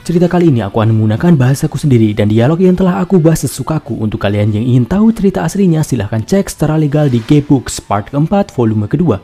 Cerita kali ini aku akan menggunakan bahasaku sendiri dan dialog yang telah aku bahas sesukaku. Untuk kalian yang ingin tahu cerita aslinya, silahkan cek secara legal di G-Books part keempat volume kedua.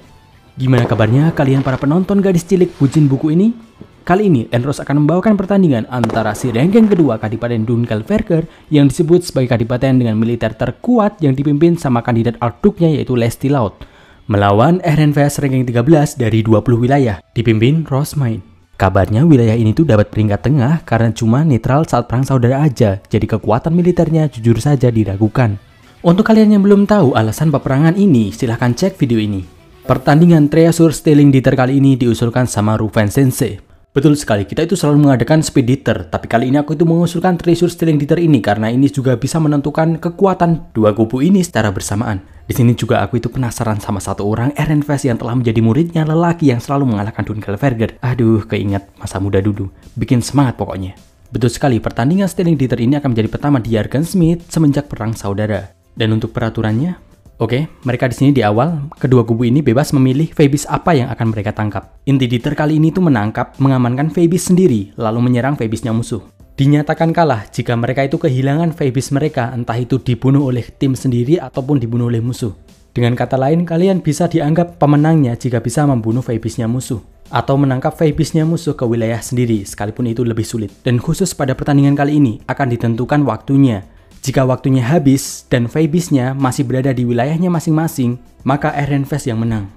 Gimana kabarnya kalian para penonton gadis cilik bucin buku ini? Kali ini Enros akan membawakan pertandingan antara si ranking kedua Kadipaten Dunkelverker yang disebut sebagai kadipaten dengan militer terkuat yang dipimpin sama kandidat Archduknya yaitu Lesti Laut, melawan RNVS ranking 13 dari 20 wilayah dipimpin Rosmain. Kabarnya wilayah ini tuh dapat peringkat tengah karena cuma netral saat perang saudara aja, jadi kekuatan militernya jujur saja diragukan. Untuk kalian yang belum tahu alasan peperangan ini, silahkan cek video ini. Pertandingan Treasure Stealing Dieter kali ini diusulkan sama Ruven Sensei. Betul sekali, kita itu selalu mengadakan Speed Dieter, tapi kali ini aku itu mengusulkan Treasure Stealing Dieter ini karena ini juga bisa menentukan kekuatan dua kubu ini secara bersamaan. Di sini juga aku itu penasaran sama satu orang RNVS yang telah menjadi muridnya lelaki yang selalu mengalahkan Dunkelverker. Aduh, keinget masa muda dulu. Bikin semangat pokoknya. Betul sekali, pertandingan Stealing Dieter ini akan menjadi pertama di Argensmith semenjak perang saudara. Dan untuk peraturannya, oke, mereka di sini di awal, kedua kubu ini bebas memilih Phoebus apa yang akan mereka tangkap. Inti Dieter kali ini tuh menangkap, mengamankan Phoebus sendiri, lalu menyerang Phoebusnya musuh. Dinyatakan kalah jika mereka itu kehilangan Phoebus mereka, entah itu dibunuh oleh tim sendiri ataupun dibunuh oleh musuh. Dengan kata lain, kalian bisa dianggap pemenangnya jika bisa membunuh Phoebusnya musuh, atau menangkap Phoebusnya musuh ke wilayah sendiri, sekalipun itu lebih sulit. Dan khusus pada pertandingan kali ini, akan ditentukan waktunya. Jika waktunya habis dan Phoebusnya masih berada di wilayahnya masing-masing, maka RNVS yang menang.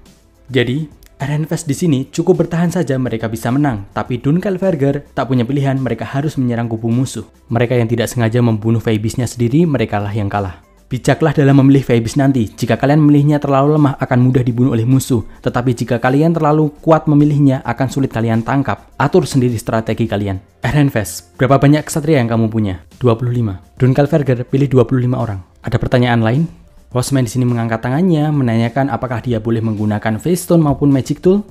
Jadi, RNVS di sini cukup bertahan saja mereka bisa menang, tapi Dunkelverker tak punya pilihan, mereka harus menyerang kubu musuh. Mereka yang tidak sengaja membunuh Phoebusnya sendiri, merekalah yang kalah. Bijaklah dalam memilih Phoebus nanti, jika kalian memilihnya terlalu lemah akan mudah dibunuh oleh musuh, tetapi jika kalian terlalu kuat memilihnya akan sulit kalian tangkap. Atur sendiri strategi kalian. RNVS, berapa banyak kesatria yang kamu punya? 25. Dunkelverker pilih 25 orang. Ada pertanyaan lain? Rosmain di sini mengangkat tangannya, menanyakan apakah dia boleh menggunakan Face Stone maupun Magic Tool.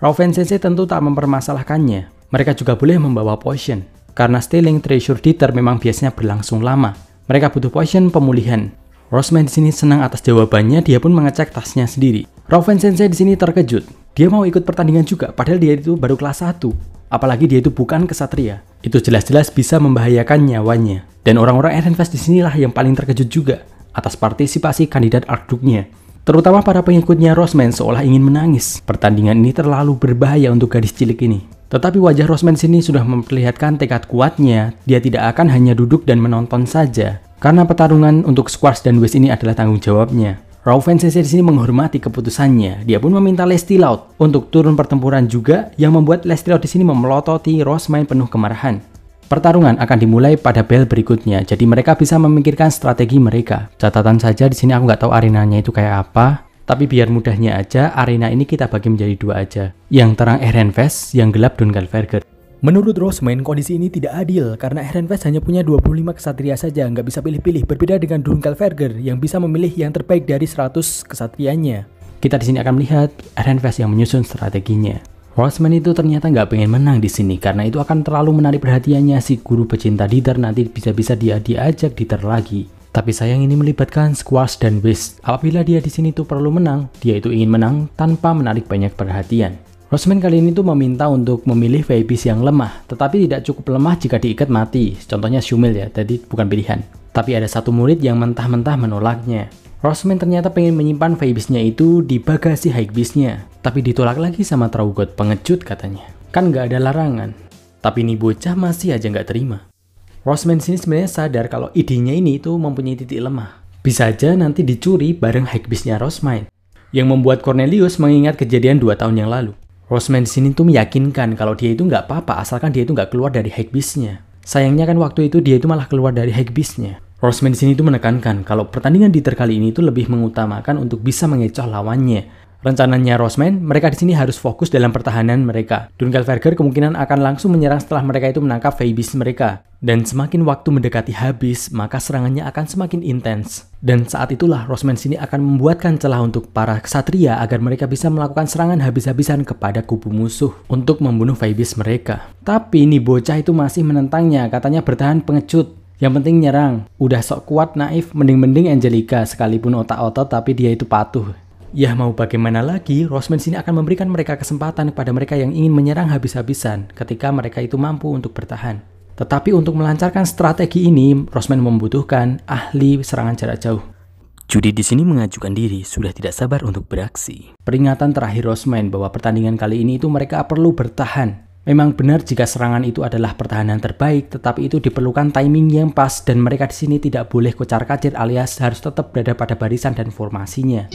Ruven Sensei tentu tak mempermasalahkannya. Mereka juga boleh membawa potion, karena Stealing Treasure Dieter memang biasanya berlangsung lama. Mereka butuh potion pemulihan. Rosmain di sini senang atas jawabannya, dia pun mengecek tasnya sendiri. Ruven Sensei di sini terkejut. Dia mau ikut pertandingan juga, padahal dia itu baru kelas 1. Apalagi dia itu bukan kesatria. Itu jelas-jelas bisa membahayakan nyawanya. Dan orang-orang RNVS di sinilah yang paling terkejut juga atas partisipasi kandidat Archduknya. Terutama para pengikutnya Rosmain seolah ingin menangis. Pertandingan ini terlalu berbahaya untuk gadis cilik ini. Tetapi wajah Rosmain sini sudah memperlihatkan tekad kuatnya. Dia tidak akan hanya duduk dan menonton saja. Karena pertarungan untuk squash dan West ini adalah tanggung jawabnya. Ruven Sensei di sini menghormati keputusannya. Dia pun meminta Lesti Laut untuk turun pertempuran juga, yang membuat Lesti Laut di sini memelototi Rosmain penuh kemarahan. Pertarungan akan dimulai pada bel berikutnya, jadi mereka bisa memikirkan strategi mereka. Catatan saja di sini aku nggak tahu arenanya itu kayak apa, tapi biar mudahnya aja, arena ini kita bagi menjadi dua aja. Yang terang RNVS, yang gelap Dunkelverker. Menurut Rosmain, kondisi ini tidak adil karena RNVS hanya punya 25 kesatria saja, nggak bisa pilih-pilih, berbeda dengan Dunkelverker yang bisa memilih yang terbaik dari 100 kesatrianya. Kita di sini akan melihat RNVS yang menyusun strateginya. Rosmain itu ternyata nggak pengen menang di sini karena itu akan terlalu menarik perhatiannya si guru pecinta Dieter, nanti bisa-bisa dia diajak Dieter lagi. Tapi sayang ini melibatkan squash dan whist. Apabila dia di sini tuh perlu menang, dia itu ingin menang tanpa menarik banyak perhatian. Rosmain kali ini tuh meminta untuk memilih Phoebus yang lemah, tetapi tidak cukup lemah jika diikat mati. Contohnya Shumil ya, jadi bukan pilihan. Tapi ada satu murid yang mentah-mentah menolaknya. Rosmain ternyata pengen menyimpan Phoebusnya itu di bagasi Hypebeast-nya, tapi ditolak lagi sama Traugot, pengecut katanya. Kan nggak ada larangan. Tapi nih bocah masih aja nggak terima. Rosmain sini sebenarnya sadar kalau idenya ini tuh mempunyai titik lemah. Bisa aja nanti dicuri bareng Hypebeast-nya Rosmain, yang membuat Cornelius mengingat kejadian 2 tahun yang lalu. Rosmain di sini tuh meyakinkan kalau dia itu nggak apa-apa asalkan dia itu nggak keluar dari Hypebeast-nya. Sayangnya kan waktu itu dia itu malah keluar dari Hypebeast-nya. Rosmain di sini tuh menekankan kalau pertandingan Dieter kali ini tuh lebih mengutamakan untuk bisa mengecoh lawannya. Rencananya Rosmain, mereka di sini harus fokus dalam pertahanan mereka. Dunkelverker kemungkinan akan langsung menyerang setelah mereka itu menangkap Phoebus mereka. Dan semakin waktu mendekati habis, maka serangannya akan semakin intens. Dan saat itulah Rosmain sini akan membuatkan celah untuk para ksatria agar mereka bisa melakukan serangan habis-habisan kepada kubu musuh untuk membunuh Phoebus mereka. Tapi nih bocah itu masih menentangnya, katanya bertahan pengecut. Yang penting nyerang. Udah sok kuat naif, mending-mending Angelica sekalipun otak-otot tapi dia itu patuh. Ya mau bagaimana lagi, Rosmain sini akan memberikan mereka kesempatan kepada mereka yang ingin menyerang habis-habisan ketika mereka itu mampu untuk bertahan. Tetapi untuk melancarkan strategi ini, Rosman membutuhkan ahli serangan jarak jauh. Judy di sini mengajukan diri, sudah tidak sabar untuk beraksi. Peringatan terakhir Rosman bahwa pertandingan kali ini itu mereka perlu bertahan. Memang benar jika serangan itu adalah pertahanan terbaik, tetapi itu diperlukan timing yang pas dan mereka di sini tidak boleh kocar-kacir alias harus tetap berada pada barisan dan formasinya.